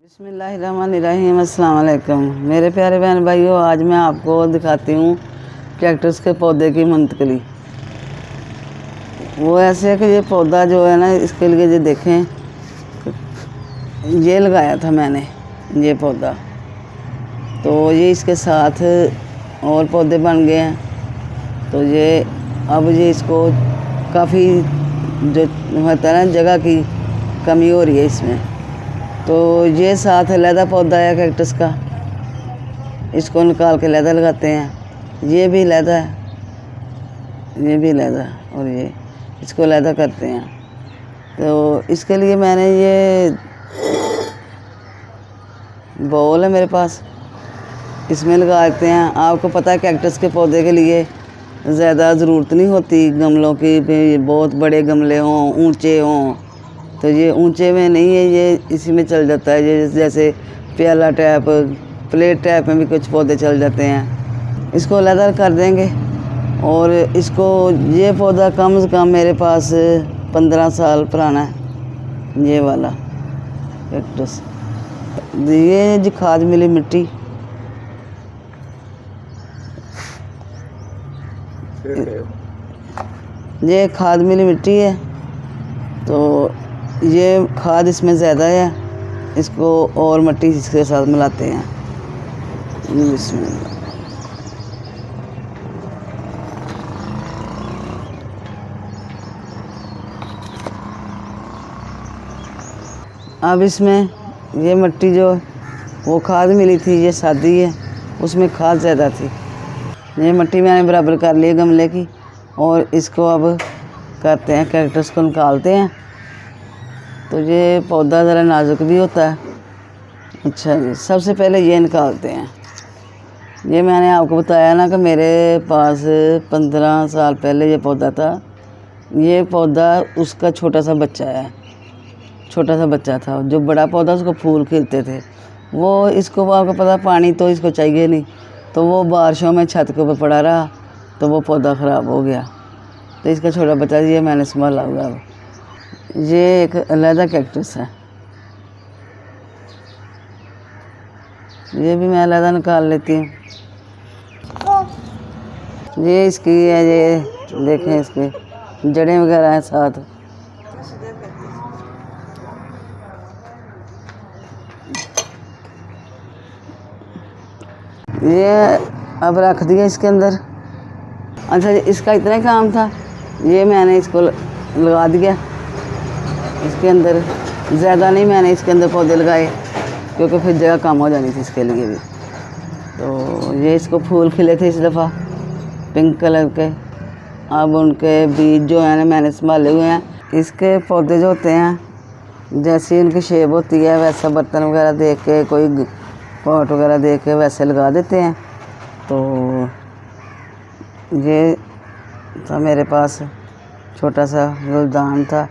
बिस्मिल्लाहिर्रहमानिर्रहीम, अस्सलाम वालेकुम। मेरे प्यारे बहन भाइयों, आज मैं आपको दिखाती हूँ कैक्टस के पौधे की मुंतकली। वो ऐसे है कि ये पौधा जो है ना, इसके लिए ये देखें, ये लगाया था मैंने ये पौधा, तो ये इसके साथ और पौधे बन गए हैं। तो ये अब ये इसको काफ़ी जो होता है ना, जगह की कमी हो रही है इसमें। तो ये साथ अलहदा पौधा है कैक्टस का, इसको निकाल के अलहदा लगाते हैं। ये भी अलहदा है, ये भी अलहदा, और ये इसको अलहदा करते हैं। तो इसके लिए मैंने ये बॉल है मेरे पास, इसमें लगा देते हैं। आपको पता है कैक्टस के पौधे के लिए ज़्यादा ज़रूरत नहीं होती गमलों की, बहुत बड़े गमले हों, ऊंचे हों। तो ये ऊंचे में नहीं है, ये इसी में चल जाता है। ये जैसे प्याला टाइप, प्लेट टाइप में भी कुछ पौधे चल जाते हैं। इसको अलग कर देंगे। और इसको, ये पौधा कम से कम मेरे पास 15 साल पुराना है, ये वाला कैक्टस। ये जी खाद मिली मिट्टी, ये खाद मिली मिट्टी है। तो ये खाद इसमें ज़्यादा है, इसको और मिट्टी इसके साथ मिलाते हैं। बिस्मिल्लाह। अब इसमें ये मिट्टी जो वो खाद मिली थी, ये सादी है, उसमें खाद ज़्यादा थी। ये मिट्टी मैंने बराबर कर ली गमले की, और इसको अब करते हैं, कैक्टस को निकालते हैं। तो ये पौधा ज़रा नाजुक भी होता है। अच्छा जी, सबसे पहले ये निकालते हैं। ये मैंने आपको बताया ना कि मेरे पास 15 साल पहले ये पौधा था। ये पौधा उसका छोटा सा बच्चा है, छोटा सा बच्चा था। जो बड़ा पौधा उसको फूल खिलते थे, वो इसको आपको पता पानी तो इसको चाहिए नहीं, तो वो बारिशों में छत के ऊपर पड़ा रहा, तो वो पौधा ख़राब हो गया। तो इसका छोटा बच्चा ये मैंने संभाला हुआ। ये एक अलहदा कैक्टस है, ये भी मैं अलहदा निकाल लेती हूँ। ये इसकी है, ये देखें इसके जड़ें वगैरह हैं साथ। ये अब रख दिया इसके अंदर। अच्छा, इसका इतना ही काम था, ये मैंने इसको लगा दिया इसके अंदर। ज़्यादा नहीं मैंने इसके अंदर पौधे लगाए, क्योंकि फिर जगह कम हो जानी थी इसके लिए भी। तो ये इसको फूल खिले थे इस दफ़ा पिंक कलर के। अब उनके बीज जो है ना मैंने संभाले हुए हैं। इसके पौधे जो होते हैं, जैसी उनकी शेप होती है वैसा बर्तन वगैरह देख के, कोई पॉट वगैरह देख के वैसे लगा देते हैं। तो ये था मेरे पास छोटा सा गुलदान था,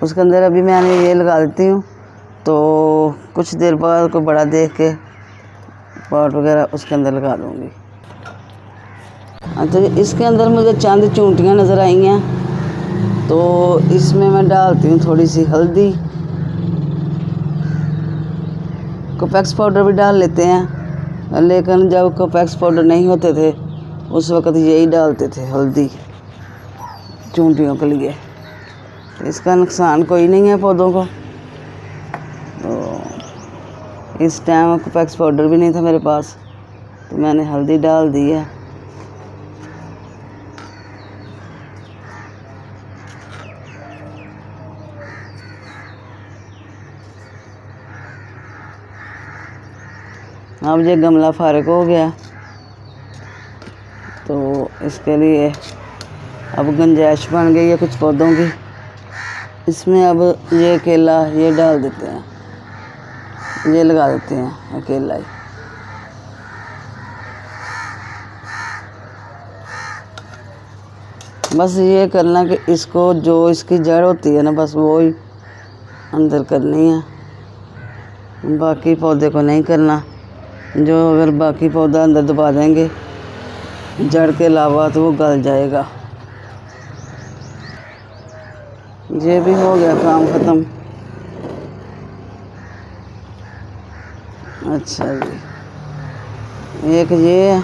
उसके अंदर अभी मैंने ये लगा देती हूँ। तो कुछ देर बाद कोई बड़ा देख के पॉट वगैरह उसके अंदर लगा दूँगी। तो इसके अंदर मुझे चंद चूंटियाँ नज़र आई हैं, तो इसमें मैं डालती हूँ थोड़ी सी हल्दी। कोपेक्स पाउडर भी डाल लेते हैं, लेकिन जब कोपेक्स पाउडर नहीं होते थे उस वक़्त यही डालते थे, हल्दी चूंटियों के लिए। इसका नुकसान कोई नहीं है पौधों को। तो इस टाइम कोपेक्स पाउडर भी नहीं था मेरे पास, तो मैंने हल्दी डाल दी है। अब ये गमला फारिग हो गया, तो इसके लिए अब गुंजाइश बन गई है कुछ पौधों की। इसमें अब ये केला ये डाल देते हैं, ये लगा देते हैं अकेला ही। बस ये करना कि इसको जो इसकी जड़ होती है ना, बस वो ही अंदर करनी है, बाकी पौधे को नहीं करना। जो अगर बाकी पौधा अंदर दबा देंगे जड़ के अलावा, तो वो गल जाएगा। ये भी हो गया काम ख़त्म। अच्छा जी, एक ये है।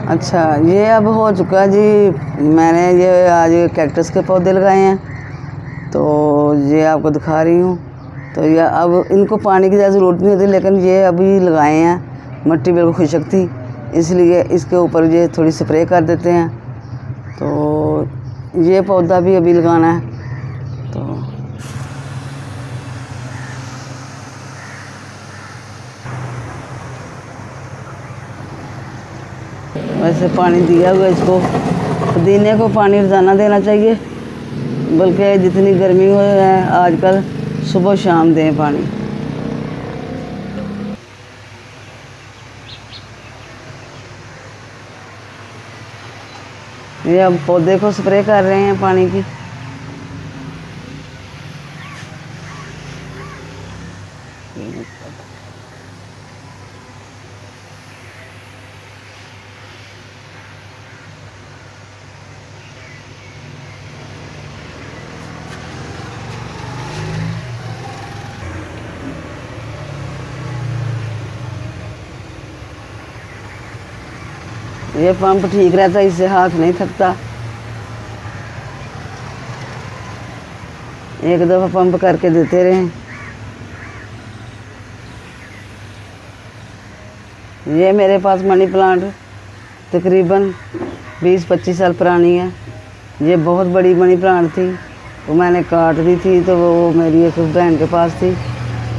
अच्छा, ये अब हो चुका है जी। मैंने ये आज कैक्टस के पौधे लगाए हैं, तो ये आपको दिखा रही हूँ। तो ये अब इनको पानी की ज़्यादा ज़रूरत नहीं होती, लेकिन ये अभी लगाए हैं, मिट्टी बिल्कुल खुशक थी, इसलिए इसके ऊपर ये थोड़ी स्प्रे कर देते हैं। तो ये पौधा भी अभी लगाना है। तो वैसे पानी दिया हुआ इसको, पुदीने को पानी रोज़ाना देना चाहिए, बल्कि जितनी गर्मी हो है आजकल सुबह शाम दें पानी। ये अब पौधे को स्प्रे कर रहे हैं पानी की। ये पंप ठीक रहता है, इससे हाथ नहीं थकता। एक दफ़ा पंप करके देते रहें। ये मेरे पास मनी प्लांट तकरीबन 20-25 साल पुरानी है। ये बहुत बड़ी मनी प्लांट थी, वो मैंने काट दी थी, तो वो मेरी एक बहन के पास थी,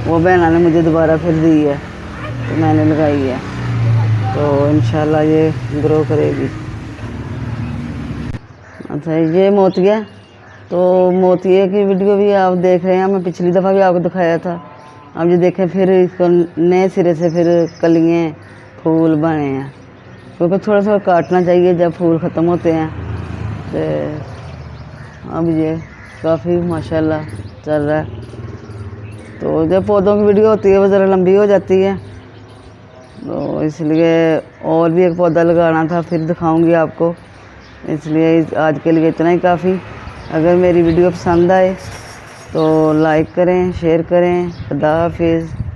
वो बहन ने मुझे दोबारा फिर दी है, तो मैंने लगाई है। तो इंशाल्लाह ये ग्रो करेगी। अच्छा, ये मोतिया, तो मोतिये की वीडियो भी आप देख रहे हैं, मैं पिछली दफ़ा भी आपको दिखाया था। अब ये देखें, फिर इसको नए सिरे से फिर कलियाँ फूल बने हैं, क्योंकि थोड़ा थोड़ा काटना चाहिए जब फूल ख़त्म होते हैं। तो अब ये काफ़ी माशाल्लाह चल रहा है। तो जब पौधों की वीडियो होती है वो ज़रा लंबी हो जाती है, तो इसलिए और भी एक पौधा लगाना था, फिर दिखाऊंगी आपको। इसलिए आज के लिए इतना ही काफ़ी। अगर मेरी वीडियो पसंद आए तो लाइक करें, शेयर करें। खुदा हाफिज़।